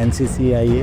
NCCIA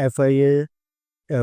FIA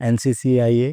NCCIA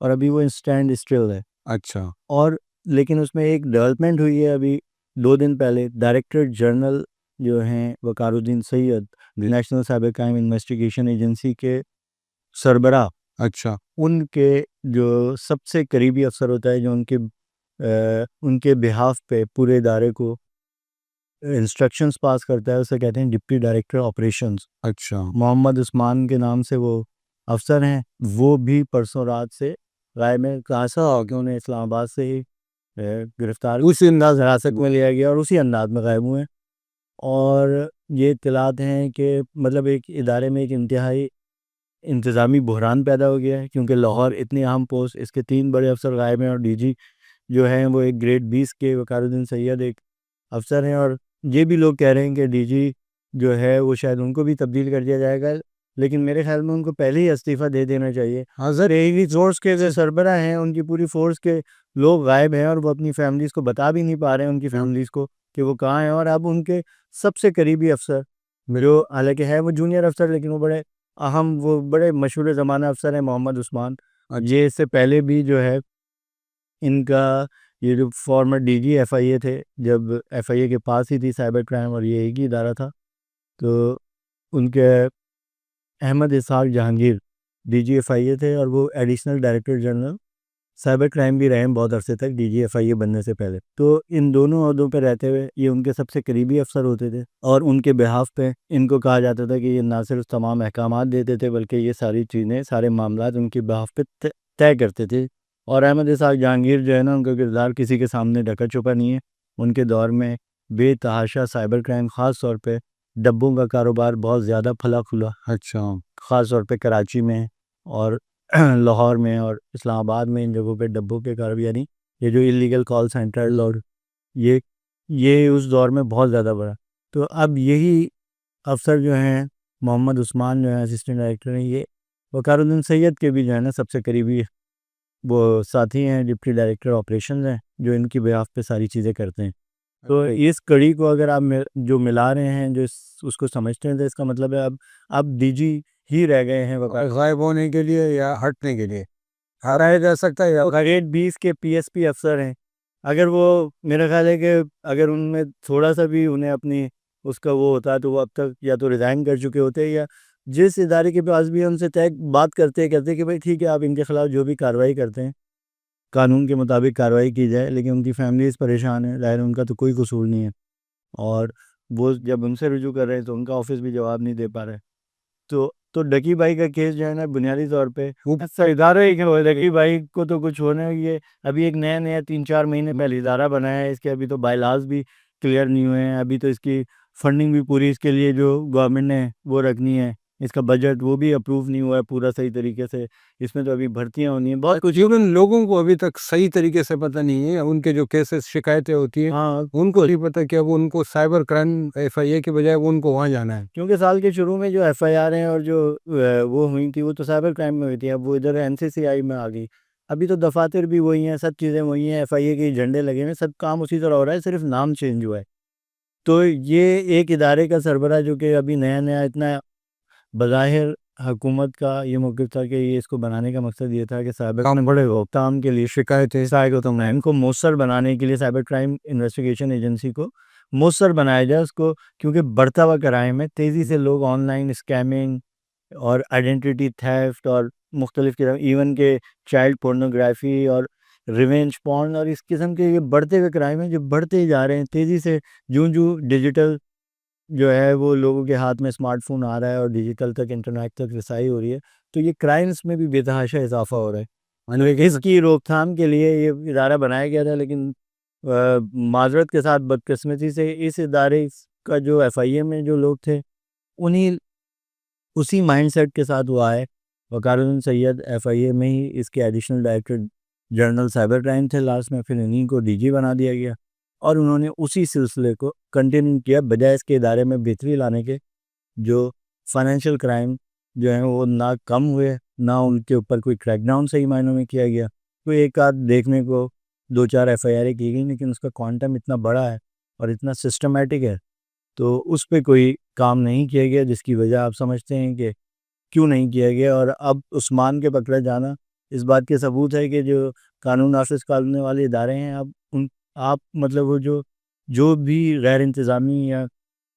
اور ابھی وہ اسٹینڈ اسٹل ہے. اچھا اور لیکن اس میں ایک ڈیولپمنٹ ہوئی ہے ابھی 2 دن پہلے. ڈائریکٹر جنرل جو ہیں Waqar Uddin Syed, national cyber crime investigation agency کے سربراہ, اچھا ان کے جو سب سے قریبی افسر ہوتا ہے, جو ان کے بہاف پہ پورے ادارے کو انسٹرکشنز پاس کرتا ہے, اسے کہتے ہیں ڈپٹی ڈائریکٹر آپریشنز. اچھا محمد عثمان کے نام سے وہ افسر ہیں. وہ بھی پرسوں رات سے غائب ہیں. خاصا ہو کہ انہیں اسلام آباد سے ہی گرفتار, اسی انداز حراست میں لیا گیا اور اسی انداز میں غائب ہوئے ہیں. اور یہ اطلاعات ہیں کہ مطلب ایک ادارے میں ایک انتہائی انتظامی بحران پیدا ہو گیا ہے, کیونکہ لاہور اتنی اہم پوسٹ, اس کے 3 بڑے افسر غائب ہیں, اور ڈی جی جو ہیں وہ ایک گریڈ 20 کے وقار الدین سید ایک افسر ہیں. اور یہ بھی لوگ کہہ رہے ہیں کہ ڈی جی جو ہے وہ شاید ان کو بھی تبدیل کر دیا جائے گا, لیکن میرے خیال میں ان کو پہلے ہی استعفیٰ دے دینا چاہیے. ٹہری فورس کے جو سربراہ ہیں, ان کی پوری فورس کے لوگ غائب ہیں, اور وہ اپنی فیملیز کو بتا بھی نہیں پا رہے ہیں, ان کی فیملیز کو, کہ وہ کہاں ہیں. اور اب ان کے سب سے قریبی افسر, جو حالانکہ ہے وہ جونیئر افسر, لیکن وہ بڑے اہم, وہ بڑے مشہور زمانہ افسر ہیں, محمد عثمان. یہ اس سے پہلے بھی جو ہے ان کا یہ جو فارمر ڈی جی ایف آئی اے تھے, جب ایف آئی اے کے پاس ہی تھی سائبر کرائم, اور یہ ایک ہی ادارہ تھا, تو ان کے احمد اسحاق جہانگیر ڈی جی ایف آئی اے تھے, اور وہ additional director general cyber crime بھی رہے ہیں بہت عرصے تک ڈی جی ایف آئی اے بننے سے پہلے. تو ان دونوں عہدوں پہ رہتے ہوئے یہ ان کے سب سے قریبی افسر ہوتے تھے, اور ان کے بہاف پہ ان کو کہا جاتا تھا کہ یہ نہ صرف تمام احکامات دیتے تھے, بلکہ یہ ساری چیزیں, سارے معاملات ان کے بہاف پہ طے کرتے تھے. اور احمد اسحاق جہانگیر جو ہے نا, ان کا کردار کسی کے سامنے ڈھکا چھپا نہیں ہے. ان کے دور میں بے تحاشا سائبر کرائم, خاص طور پہ ڈبوں کا کاروبار بہت زیادہ پھلا پھولا, اچھا خاص طور پہ کراچی میں اور لاہور میں اور اسلام آباد میں. ان جگہوں پہ ڈبوں کے کاروبار, یعنی یہ جو انلیگل کال سینٹر, اور یہ اس دور میں بہت زیادہ بڑا. تو اب یہی افسر جو ہیں محمد عثمان جو ہیں اسسٹنٹ ڈائریکٹر ہیں, یہ وقار الدین سید کے بھی جو ہے نا سب سے قریبی وہ ساتھی ہیں, ڈپٹی ڈائریکٹر آپریشنز ہیں, جو ان کی بہاف پہ ساری چیزیں کرتے ہیں. تو اس کڑی کو اگر آپ جو ملا رہے ہیں, جو اس کو سمجھتے ہیں, تو اس کا مطلب ہے اب ڈی جی ہی رہ گئے ہیں غائب ہونے کے لیے یا ہٹنے کے لیے, ہرایا جا سکتا ہے یا گریڈ 20 کے پی ایس پی افسر ہیں. اگر وہ, میرا خیال ہے کہ اگر ان میں تھوڑا سا بھی انہیں اپنی اس کا وہ ہوتا, تو وہ اب تک یا تو ریزائن کر چکے ہوتے, یا جس ادارے کے پاس بھی ان سے طے بات کرتے کہ بھائی ٹھیک ہے آپ ان کے خلاف جو بھی کارروائی کرتے ہیں قانون کے مطابق کارروائی کی جائے. لیکن ان کی فیملیز پریشان ہیں, ظاہر ان کا تو کوئی قصور نہیں ہے, اور وہ جب ان سے رجوع کر رہے ہیں تو ان کا آفس بھی جواب نہیں دے پا رہے. تو ڈکی بھائی کا کیس جو ہے نا, بنیادی طور پہ ادارے ہی کہ ڈکی بھائی کو تو کچھ ہونا ہے. یہ ابھی ایک نیا 3-4 مہینے پہلے ادارہ بنایا ہے, اس کے ابھی تو بائی لاز بھی کلیئر نہیں ہوئے ہیں, ابھی تو اس کی فنڈنگ بھی پوری اس کے لیے جو گورنمنٹ نے وہ رکھنی ہے, اس کا بجٹ وہ بھی اپروو نہیں ہوا ہے پورا صحیح طریقے سے. اس میں تو ابھی بھرتیاں ہونی ہیں, بہت کچھ. ایون لوگوں کو ابھی تک صحیح طریقے سے پتہ نہیں ہے, ان کے جو کیسز شکایتیں ہوتی ہیں ہاں, ان کو نہیں پتہ کہ اب ان کو سائبر کرائم ایف آئی اے کے بجائے ان کو وہاں جانا ہے. کیونکہ سال کے شروع میں جو ایف آئی آر ہیں اور جو وہ ہوئی تھی, وہ تو سائبر کرائم میں ہوئی تھی, اب وہ ادھر این سی سی آئی میں آ گئی. ابھی تو دفاتر بھی وہی ہیں, سب چیزیں وہی ہیں, ایف آئی اے کے جھنڈے لگے ہیں, سب کام اسی طرح ہو رہا ہے, صرف نام چینج ہوا ہے. تو یہ ایک ادارے کا سربراہ جو کہ ابھی نیا اتنا بظاہر حکومت کا یہ موقف تھا کہ یہ اس کو بنانے کا مقصد یہ تھا کہ سائبر کرائم بڑے روکتھام کے لیے شکایتیں ان کو مؤثر بنانے کے لیے سائبر کرائم انویسٹیگیشن ایجنسی کو مؤثر بنایا جائے اس کو, کیونکہ بڑھتا ہوا کرائم ہے, تیزی سے لوگ آن لائن اسکیمنگ اور آئیڈینٹی تھیفٹ اور مختلف قسم, ایون کہ چائلڈ پورنوگرافی اور ریونج پورن اور اس قسم کے یہ بڑھتے ہوئے کرائم ہیں جو بڑھتے ہی جا رہے ہیں تیزی سے. جو ڈیجیٹل جو ہے وہ لوگوں کے ہاتھ میں اسمارٹ فون آ رہا ہے اور ڈیجیٹل تک انٹرنیٹ تک رسائی ہو رہی ہے, تو یہ کرائمز میں بھی بے تحاشا اضافہ ہو رہا ہے. اس کی روک تھام کے لیے یہ ادارہ بنایا گیا تھا, لیکن معذرت کے ساتھ بدقسمتی سے اس ادارے کا جو ایف آئی اے میں جو لوگ تھے اسی مائنڈ سیٹ کے ساتھ وہ آئے. وقار الدین سید ایف آئی اے میں ہی اس کے additional director general cyber crime تھے لاسٹ میں, پھر انہیں کو ڈی جی بنا دیا گیا, اور انہوں نے اسی سلسلے کو کنٹینیو کیا بجائے اس کے ادارے میں بہتری لانے کے. جو فائنینشیل کرائم جو ہیں وہ نہ کم ہوئے, نہ ان کے اوپر کوئی کریک ڈاؤن صحیح معنوں میں کیا گیا. کوئی ایک آدھ دیکھنے کو 2-4 ایف آئی آر کی گئی, لیکن اس کا کوانٹم اتنا بڑا ہے اور اتنا سسٹمیٹک ہے, تو اس پہ کوئی کام نہیں کیا گیا, جس کی وجہ آپ سمجھتے ہیں کہ کیوں نہیں کیا گیا. اور اب عثمان کے پکڑے جانا اس بات کے ثبوت ہے کہ جو قانون نافذ کرنے والے ادارے ہیں آپ مطلب وہ جو بھی غیر انتظامی یا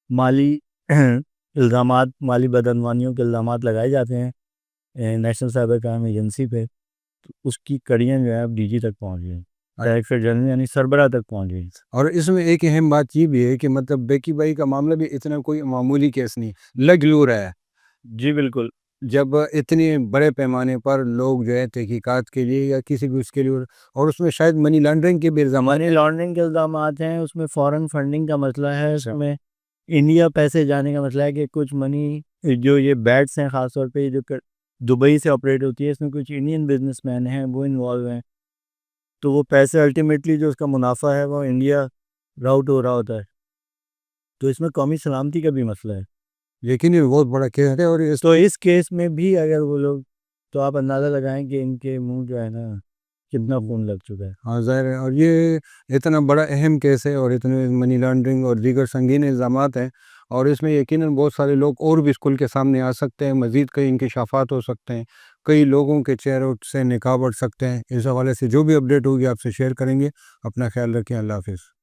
مالی الزامات، مالی بدعنوانیوں کے الزامات لگائے جاتے ہیں نیشنل سائبر کرائم ایجنسی پہ، تو اس کی کڑیاں جو ہے اب ڈی جی تک پہنچ گئی، ڈائریکٹر جنرل یعنی سربراہ تک پہنچ گئی۔ اور اس میں ایک اہم بات یہ بھی ہے کہ مطلب بیکی بائی کا معاملہ بھی اتنا کوئی معمولی کیس نہیں، لگ لو رہا ہے۔ جی بالکل، جب اتنے بڑے پیمانے پر لوگ جو ہے تحقیقات کے لیے یا کسی بھی اس کے لیے، اور اس میں شاید منی لانڈرنگ کے بھی الزامات منی لانڈرنگ کے الزامات ہیں، اس میں فورن فنڈنگ کا مسئلہ ہے، اس میں انڈیا پیسے جانے کا مسئلہ ہے کہ کچھ منی جو یہ بیٹس ہیں خاص طور پہ جو دبئی سے آپریٹ ہوتی ہے، اس میں کچھ انڈین بزنس مین ہیں وہ انوالو ہیں، تو وہ پیسے الٹیمیٹلی جو اس کا منافع ہے وہ انڈیا راؤٹ ہو رہا ہوتا ہے، تو اس میں قومی سلامتی کا بھی مسئلہ ہے۔ لیکن یہ بہت بڑا کیس ہے، اور تو اس کیس میں بھی اگر وہ لوگ، تو آپ اندازہ لگائیں کہ ان کے منہ جو ہے نا کتنا خون لگ چکا ہے۔ ہاں ظاہر ہے، اور یہ اتنا بڑا اہم کیس ہے اور اتنے منی لانڈرنگ اور دیگر سنگین الزامات ہیں، اور اس میں یقیناً بہت سارے لوگ اور بھی اسکول کے سامنے آ سکتے ہیں، مزید کئی انکشافات ہو سکتے ہیں، کئی لوگوں کے چہروں سے نقاب اٹھ سکتے ہیں۔ اس حوالے سے جو بھی اپڈیٹ ہوگی آپ سے شیئر کریں گے۔ اپنا خیال رکھیں، اللہ حافظ۔